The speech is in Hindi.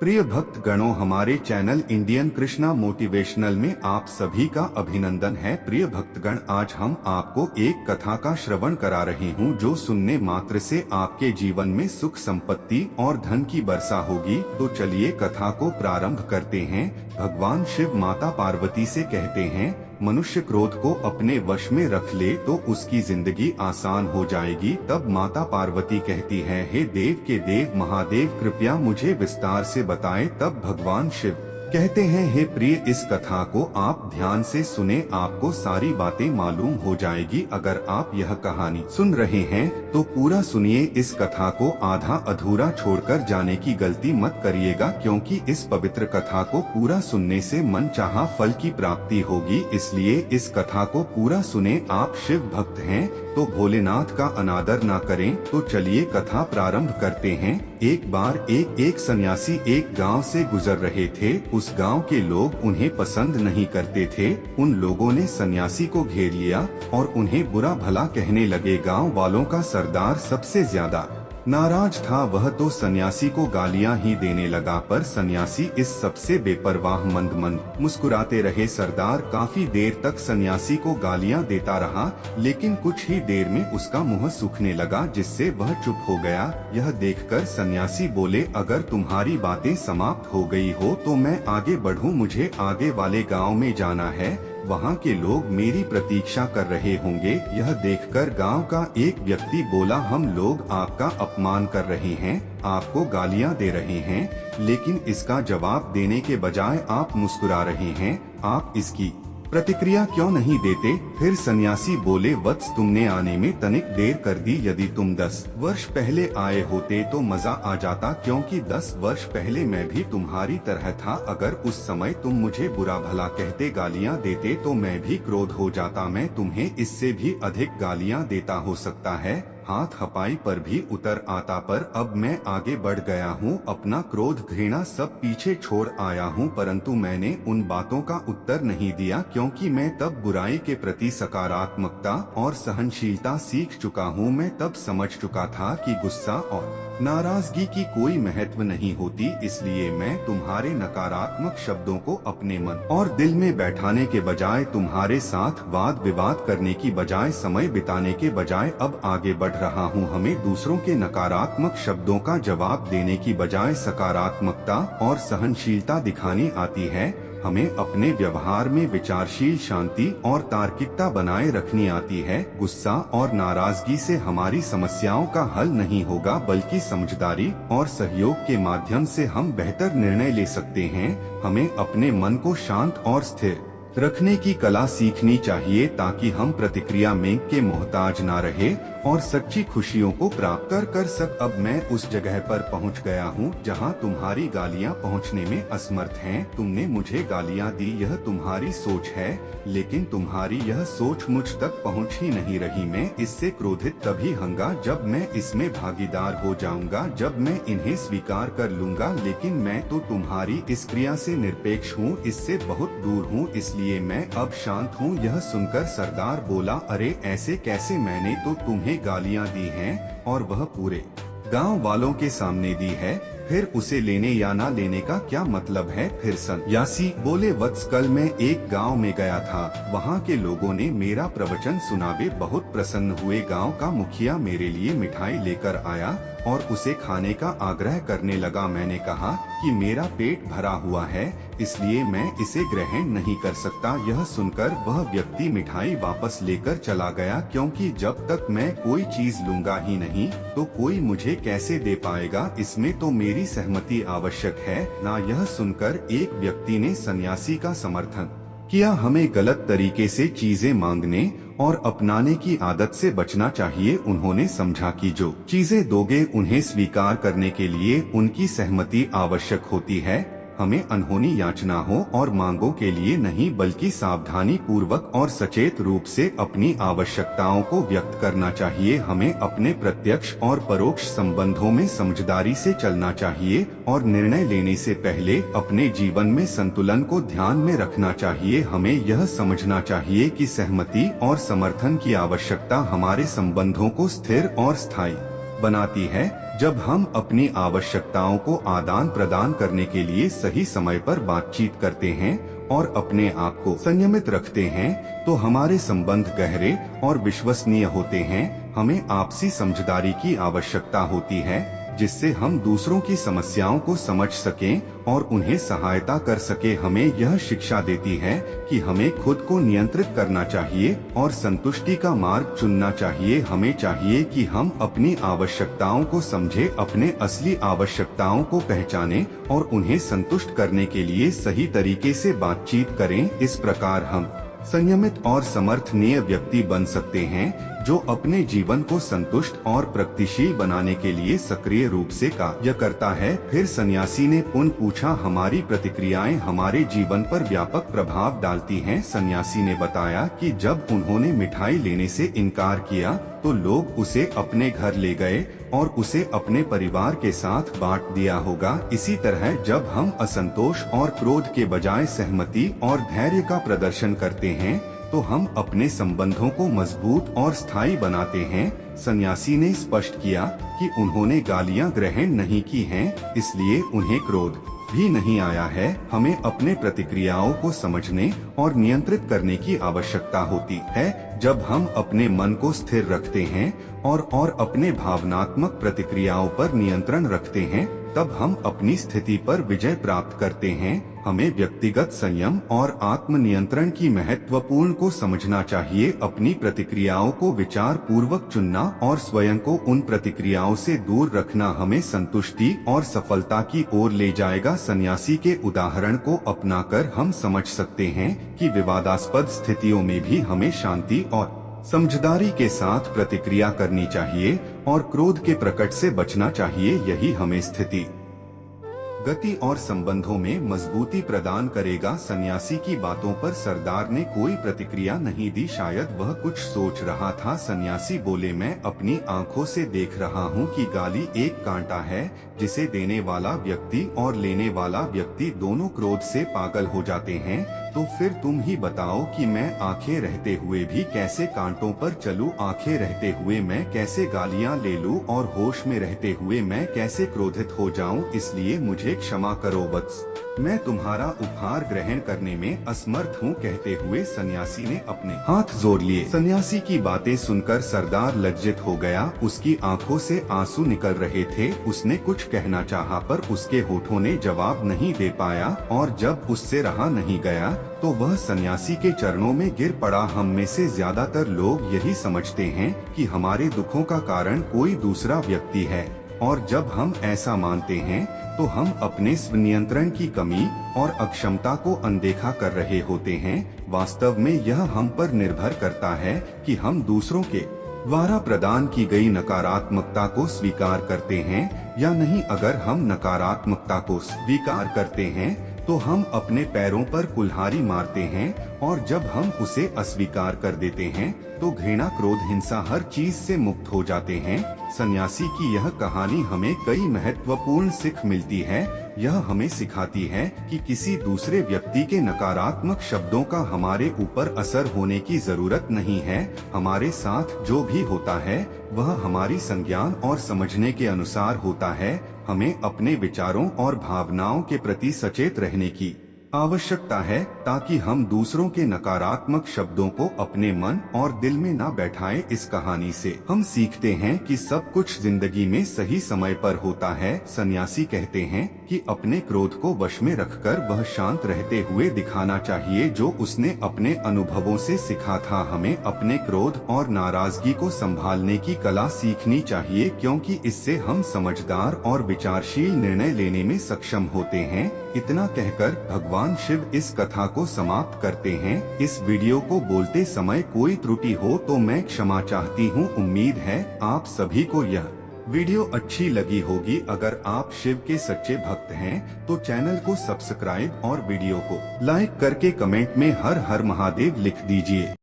प्रिय भक्त गणों, हमारे चैनल इंडियन कृष्णा मोटिवेशनल में आप सभी का अभिनंदन है। प्रिय भक्तगण, आज हम आपको एक कथा का श्रवण करा रहे हूँ जो सुनने मात्र से आपके जीवन में सुख संपत्ति और धन की वर्षा होगी। तो चलिए कथा को प्रारंभ करते हैं। भगवान शिव माता पार्वती से कहते हैं, मनुष्य क्रोध को अपने वश में रख ले तो उसकी जिंदगी आसान हो जाएगी। तब माता पार्वती कहती है, हे देव के देव महादेव, कृपया मुझे विस्तार से बताएं। तब भगवान शिव कहते हैं, हे प्रिय, इस कथा को आप ध्यान से सुने, आपको सारी बातें मालूम हो जाएगी। अगर आप यह कहानी सुन रहे हैं तो पूरा सुनिए। इस कथा को आधा अधूरा छोड़कर जाने की गलती मत करिएगा, क्योंकि इस पवित्र कथा को पूरा सुनने से मनचाहा फल की प्राप्ति होगी। इसलिए इस कथा को पूरा सुने। आप शिव भक्त हैं तो भोलेनाथ का अनादर ना करें। तो चलिए कथा प्रारंभ करते हैं। एक बार एक सन्यासी एक गांव से गुजर रहे थे। उस गांव के लोग उन्हें पसंद नहीं करते थे। उन लोगों ने सन्यासी को घेर लिया और उन्हें बुरा भला कहने लगे। गांव वालों का सरदार सबसे ज्यादा नाराज था। वह तो सन्यासी को गालियां ही देने लगा, पर सन्यासी इस सबसे बेपरवाह मंद मुस्कुराते रहे। सरदार काफी देर तक सन्यासी को गालियां देता रहा, लेकिन कुछ ही देर में उसका मुंह सूखने लगा, जिससे वह चुप हो गया। यह देखकर सन्यासी बोले, अगर तुम्हारी बातें समाप्त हो गई हो तो मैं आगे बढ़ूं। मुझे आगे वाले गाँव में जाना है, वहाँ के लोग मेरी प्रतीक्षा कर रहे होंगे। यह देखकर गांव का एक व्यक्ति बोला, हम लोग आपका अपमान कर रहे हैं, आपको गालियां दे रहे हैं, लेकिन इसका जवाब देने के बजाय आप मुस्कुरा रहे हैं। आप इसकी प्रतिक्रिया क्यों नहीं देते? फिर सन्यासी बोले, वत्स, तुमने आने में तनिक देर कर दी। यदि तुम 10 वर्ष पहले आए होते तो मजा आ जाता, क्योंकि 10 वर्ष पहले मैं भी तुम्हारी तरह था। अगर उस समय तुम मुझे बुरा भला कहते, गालियां देते, तो मैं भी क्रोध हो जाता। मैं तुम्हें इससे भी अधिक गालियां देता हो सकता है। हाथ हपाई पर भी उतर आता, पर अब मैं आगे बढ़ गया हूँ। अपना क्रोध घृणा सब पीछे छोड़ आया हूँ। परंतु मैंने उन बातों का उत्तर नहीं दिया, क्योंकि मैं तब बुराई के प्रति सकारात्मकता और सहनशीलता सीख चुका हूँ। मैं तब समझ चुका था कि गुस्सा और नाराजगी की कोई महत्व नहीं होती। इसलिए मैं तुम्हारे नकारात्मक शब्दों को अपने मन और दिल में बैठाने के बजाय, तुम्हारे साथ वाद विवाद करने की बजाय, समय बिताने के बजाय अब आगे बढ़ रहा हूँ। हमें दूसरों के नकारात्मक शब्दों का जवाब देने की बजाय सकारात्मकता और सहनशीलता दिखानी आती है। हमें अपने व्यवहार में विचारशील, शांति और तार्किकता बनाए रखनी आती है। गुस्सा और नाराजगी से हमारी समस्याओं का हल नहीं होगा, बल्कि समझदारी और सहयोग के माध्यम से हम बेहतर निर्णय ले सकते हैं। हमें अपने मन को शांत और स्थिर रखने की कला सीखनी चाहिए, ताकि हम प्रतिक्रिया में के मोहताज ना रहे और सच्ची खुशियों को प्राप्त कर सक। अब मैं उस जगह पर पहुंच गया हूं जहां तुम्हारी गालियां पहुंचने में असमर्थ हैं। तुमने मुझे गालियां दी, यह तुम्हारी सोच है, लेकिन तुम्हारी यह सोच मुझ तक पहुंच ही नहीं रही। मैं इससे क्रोधित तभी होऊंगा जब मैं इसमें भागीदार हो जाऊंगा, जब मैं इन्हें स्वीकार कर लूंगा। लेकिन मैं तो तुम्हारी इस क्रिया से निरपेक्ष हूँ, इससे बहुत दूर हूँ, इसलिए मैं अब शांत हूँ। यह सुनकर सरदार बोला, अरे ऐसे कैसे? मैंने तो तुम्हें गालियां दी हैं और वह पूरे गांव वालों के सामने दी है। फिर उसे लेने या ना लेने का क्या मतलब है? फिर सन्यासी बोले, वत्स, कल मैं एक गांव में गया था, वहां के लोगों ने मेरा प्रवचन सुना, वे बहुत प्रसन्न हुए। गांव का मुखिया मेरे लिए मिठाई लेकर आया और उसे खाने का आग्रह करने लगा। मैंने कहा कि मेरा पेट भरा हुआ है, इसलिए मैं इसे ग्रहण नहीं कर सकता। यह सुनकर वह व्यक्ति मिठाई वापस लेकर चला गया, क्योंकि जब तक मैं कोई चीज लूंगा ही नहीं तो कोई मुझे कैसे दे पाएगा? इसमें तो मेरी सहमति आवश्यक है ना। यह सुनकर एक व्यक्ति ने सन्यासी का समर्थन किया। हमें गलत तरीके से चीजें मांगने और अपनाने की आदत से बचना चाहिए। उन्होंने समझा कि जो चीजें दोगे उन्हें स्वीकार करने के लिए उनकी सहमति आवश्यक होती है। हमें अनहोनी याचना हो और मांगों के लिए नहीं, बल्कि सावधानी पूर्वक और सचेत रूप से अपनी आवश्यकताओं को व्यक्त करना चाहिए। हमें अपने प्रत्यक्ष और परोक्ष संबंधों में समझदारी से चलना चाहिए और निर्णय लेने से पहले अपने जीवन में संतुलन को ध्यान में रखना चाहिए। हमें यह समझना चाहिए कि सहमति और समर्थन की आवश्यकता हमारे संबंधों को स्थिर और स्थायी बनाती है। जब हम अपनी आवश्यकताओं को आदान प्रदान करने के लिए सही समय पर बातचीत करते हैं और अपने आप को संयमित रखते हैं तो हमारे संबंध गहरे और विश्वसनीय होते हैं। हमें आपसी समझदारी की आवश्यकता होती है जिससे हम दूसरों की समस्याओं को समझ सकें और उन्हें सहायता कर सके। हमें यह शिक्षा देती है कि हमें खुद को नियंत्रित करना चाहिए और संतुष्टि का मार्ग चुनना चाहिए। हमें चाहिए कि हम अपनी आवश्यकताओं को समझें, अपने असली आवश्यकताओं को पहचानें और उन्हें संतुष्ट करने के लिए सही तरीके से बातचीत करें। इस प्रकार हम संयमित और समर्थनीय व्यक्ति बन सकते हैं जो अपने जीवन को संतुष्ट और प्रगतिशील बनाने के लिए सक्रिय रूप से कार्य करता है। फिर सन्यासी ने पुनः पूछा, हमारी प्रतिक्रियाएं हमारे जीवन पर व्यापक प्रभाव डालती हैं। सन्यासी ने बताया कि जब उन्होंने मिठाई लेने से इनकार किया तो लोग उसे अपने घर ले गए और उसे अपने परिवार के साथ बांट दिया होगा। इसी तरह जब हम असंतोष और क्रोध के बजाय सहमति और धैर्य का प्रदर्शन करते हैं तो हम अपने संबंधों को मजबूत और स्थायी बनाते हैं। सन्यासी ने स्पष्ट किया कि उन्होंने गालियां ग्रहण नहीं की हैं, इसलिए उन्हें क्रोध भी नहीं आया है। हमें अपने प्रतिक्रियाओं को समझने और नियंत्रित करने की आवश्यकता होती है। जब हम अपने मन को स्थिर रखते हैं और अपने भावनात्मक प्रतिक्रियाओं पर नियंत्रण रखते हैं तब हम अपनी स्थिति पर विजय प्राप्त करते हैं। हमें व्यक्तिगत संयम और आत्मनियंत्रण की महत्वपूर्ण को समझना चाहिए। अपनी प्रतिक्रियाओं को विचार पूर्वक चुनना और स्वयं को उन प्रतिक्रियाओं से दूर रखना हमें संतुष्टि और सफलता की ओर ले जाएगा। सन्यासी के उदाहरण को अपनाकर हम समझ सकते हैं कि विवादास्पद स्थितियों में भी हमें शांति और समझदारी के साथ प्रतिक्रिया करनी चाहिए और क्रोध के प्रकट से बचना चाहिए। यही हमें स्थिति, गति और संबंधों में मजबूती प्रदान करेगा। सन्यासी की बातों पर सरदार ने कोई प्रतिक्रिया नहीं दी, शायद वह कुछ सोच रहा था। सन्यासी बोले, मैं अपनी आंखों से देख रहा हूँ कि गाली एक कांटा है जिसे देने वाला व्यक्ति और लेने वाला व्यक्ति दोनों क्रोध से पागल हो जाते हैं। तो फिर तुम ही बताओ कि मैं आंखें रहते हुए भी कैसे कांटों पर चलूं, आंखें रहते हुए मैं कैसे गालियां ले लूं और होश में रहते हुए मैं कैसे क्रोधित हो जाऊं। इसलिए मुझे क्षमा करो वत्स, मैं तुम्हारा उपहार ग्रहण करने में असमर्थ हूँ। कहते हुए सन्यासी ने अपने हाथ जोड़ लिए। सन्यासी की बातें सुनकर सरदार लज्जित हो गया, उसकी आंखों से आंसू निकल रहे थे। उसने कुछ कहना चाहा पर उसके होठों ने जवाब नहीं दे पाया और जब उससे रहा नहीं गया तो वह सन्यासी के चरणों में गिर पड़ा। हम में से ज्यादातर लोग यही समझते हैं कि हमारे दुखों का कारण कोई दूसरा व्यक्ति है और जब हम ऐसा मानते हैं तो हम अपने स्वनियंत्रण की कमी और अक्षमता को अनदेखा कर रहे होते हैं। वास्तव में यह हम पर निर्भर करता है कि हम दूसरों के द्वारा प्रदान की गई नकारात्मकता को स्वीकार करते हैं या नहीं। अगर हम नकारात्मकता को स्वीकार करते हैं तो हम अपने पैरों पर कुल्हाड़ी मारते हैं और जब हम उसे अस्वीकार कर देते हैं तो घृणा, क्रोध, हिंसा हर चीज से मुक्त हो जाते हैं। सन्यासी की यह कहानी हमें कई महत्वपूर्ण सीख मिलती है। यह हमें सिखाती है कि किसी दूसरे व्यक्ति के नकारात्मक शब्दों का हमारे ऊपर असर होने की जरूरत नहीं है। हमारे साथ जो भी होता है वह हमारी संज्ञान और समझने के अनुसार होता है। हमें अपने विचारों और भावनाओं के प्रति सचेत रहने की आवश्यकता है ताकि हम दूसरों के नकारात्मक शब्दों को अपने मन और दिल में न बैठाएं। इस कहानी से हम सीखते हैं कि सब कुछ जिंदगी में सही समय पर होता है। सन्यासी कहते हैं कि अपने क्रोध को वश में रखकर वह शांत रहते हुए दिखाना चाहिए जो उसने अपने अनुभवों से सीखा था। हमें अपने क्रोध और नाराजगी को संभालने की कला सीखनी चाहिए क्योंकि इससे हम समझदार और विचारशील निर्णय लेने में सक्षम होते हैं। इतना कहकर भगवान शिव इस कथा को समाप्त करते हैं। इस वीडियो को बोलते समय कोई त्रुटि हो तो मैं क्षमा चाहती हूँ। उम्मीद है आप सभी को यह वीडियो अच्छी लगी होगी। अगर आप शिव के सच्चे भक्त हैं तो चैनल को सब्सक्राइब और वीडियो को लाइक करके कमेंट में हर हर महादेव लिख दीजिए।